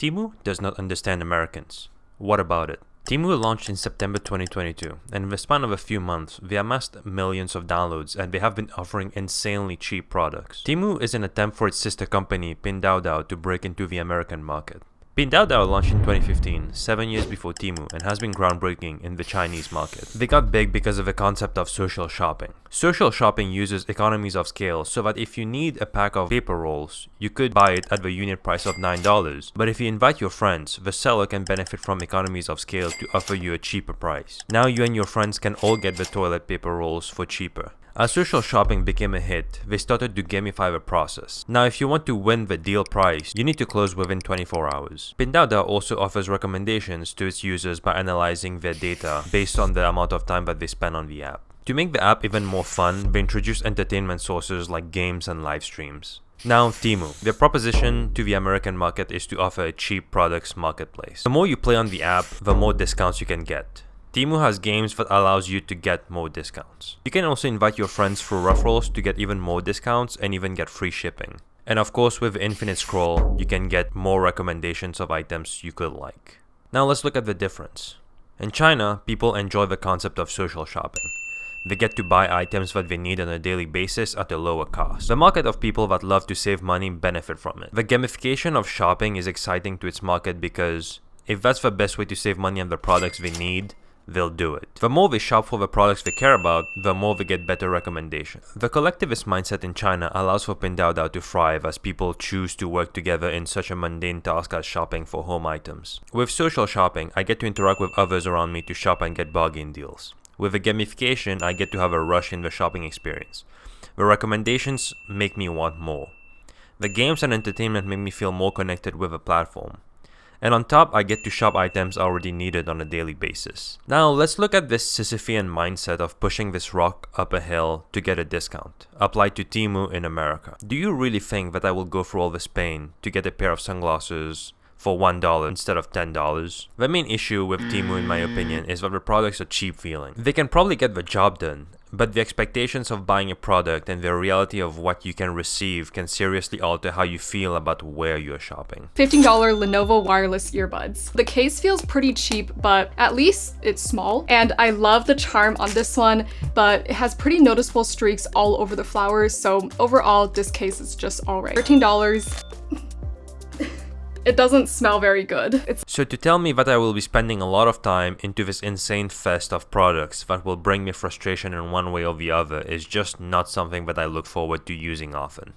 Temu does not understand Americans. What about it? Temu launched in September 2022, and in the span of a few months, they amassed millions of downloads and they have been offering insanely cheap products. Temu is an attempt for its sister company, Pinduoduo, to break into the American market. Pinduoduo launched in 2015, 7 years before Temu, and has been groundbreaking in the Chinese market. They got big because of the concept of social shopping. Social shopping uses economies of scale so that if you need a pack of paper rolls, you could buy it at the unit price of $9. But if you invite your friends, the seller can benefit from economies of scale to offer you a cheaper price. Now you and your friends can all get the toilet paper rolls for cheaper. As social shopping became a hit, they started to gamify the process. Now if you want to win the deal price, you need to close within 24 hours. Pinduoduo also offers recommendations to its users by analyzing their data based on the amount of time that they spend on the app. To make the app even more fun, they introduced entertainment sources like games and live streams. Now, Temu. Their proposition to the American market is to offer a cheap products marketplace. The more you play on the app, the more discounts you can get. Temu has games that allows you to get more discounts. You can also invite your friends through referrals to get even more discounts and even get free shipping. And of course, with infinite scroll, you can get more recommendations of items you could like. Now let's look at the difference. In China, people enjoy the concept of social shopping. They get to buy items that they need on a daily basis at a lower cost. The market of people that love to save money benefit from it. The gamification of shopping is exciting to its market because if that's the best way to save money on the products they need, they'll do it. The more they shop for the products they care about, the more they get better recommendations. The collectivist mindset in China allows for Pinduoduo to thrive as people choose to work together in such a mundane task as shopping for home items. With social shopping, I get to interact with others around me to shop and get bargain deals. With the gamification, I get to have a rush in the shopping experience. The recommendations make me want more. The games and entertainment make me feel more connected with the platform. And on top, I get to shop items already needed on a daily basis. Now, let's look at this Sisyphean mindset of pushing this rock up a hill to get a discount, applied to Temu in America. Do you really think that I will go through all this pain to get a pair of sunglasses for $1 instead of $10? The main issue with Temu, in my opinion, is that the products are cheap feeling. They can probably get the job done, but the expectations of buying a product and the reality of what you can receive can seriously alter how you feel about where you're shopping. $15 Lenovo wireless earbuds. The case feels pretty cheap, but at least it's small. And I love the charm on this one, but it has pretty noticeable streaks all over the flowers. So overall, this case is just alright. $13. It doesn't smell very good. So to tell me that I will be spending a lot of time into this insane fest of products that will bring me frustration in one way or the other is just not something that I look forward to using often.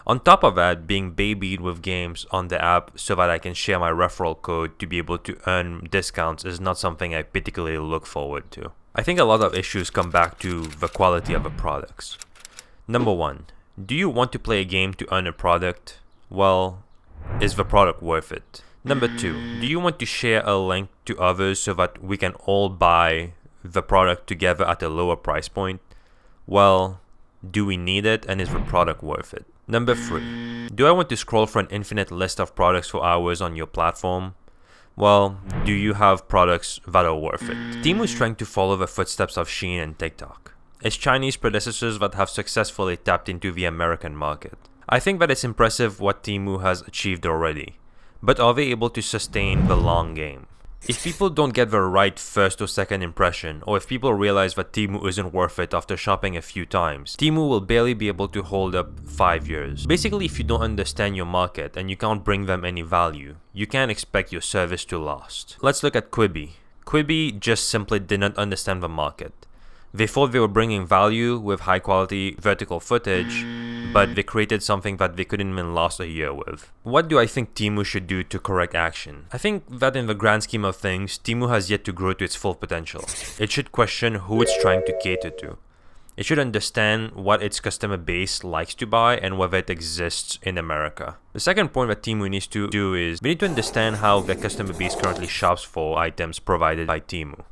On top of that, being babied with games on the app so that I can share my referral code to be able to earn discounts is not something I particularly look forward to. I think a lot of issues come back to the quality of the products. Number one, do you want to play a game to earn a product? Well, is the product worth it? Number two, do you want to share a link to others so that we can all buy the product together at a lower price point? Well, do we need it, and is the product worth it? Number three, do I want to scroll for an infinite list of products for hours on your platform? Well, do you have products that are worth it? Temu is trying to follow the footsteps of Shein and TikTok. It's Chinese predecessors that have successfully tapped into the American market. I think that it's impressive what Temu has achieved already, but are they able to sustain the long game? If people don't get the right first or second impression, or if people realize that Temu isn't worth it after shopping a few times, Temu will barely be able to hold up 5 years. Basically, if you don't understand your market and you can't bring them any value, you can't expect your service to last. Let's look at Quibi. Quibi just simply did not understand the market. They thought they were bringing value with high quality vertical footage, but they created something that they couldn't even last a year with. What do I think Temu should do to correct action? I think that in the grand scheme of things, Temu has yet to grow to its full potential. It should question who it's trying to cater to. It should understand what its customer base likes to buy and whether it exists in America. The second point that Temu needs to do is we need to understand how the customer base currently shops for items provided by Temu.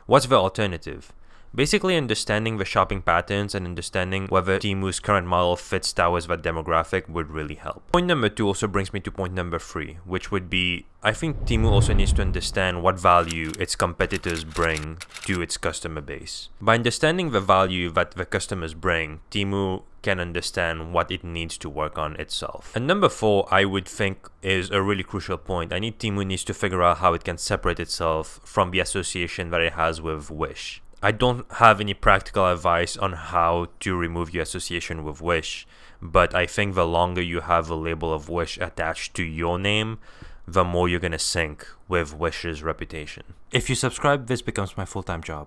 What's the alternative? Basically, understanding the shopping patterns and understanding whether Temu's current model fits Tao's that demographic would really help. Point number 2 also brings me to point number 3, which would be, I think Temu also needs to understand what value its competitors bring to its customer base. By understanding the value that the customers bring, Temu can understand what it needs to work on itself. And number 4, I would think, is a really crucial point. Temu needs to figure out how it can separate itself from the association that it has with Wish. I don't have any practical advice on how to remove your association with Wish, but I think the longer you have a label of Wish attached to your name, the more you're gonna sink with Wish's reputation. If you subscribe, this becomes my full-time job.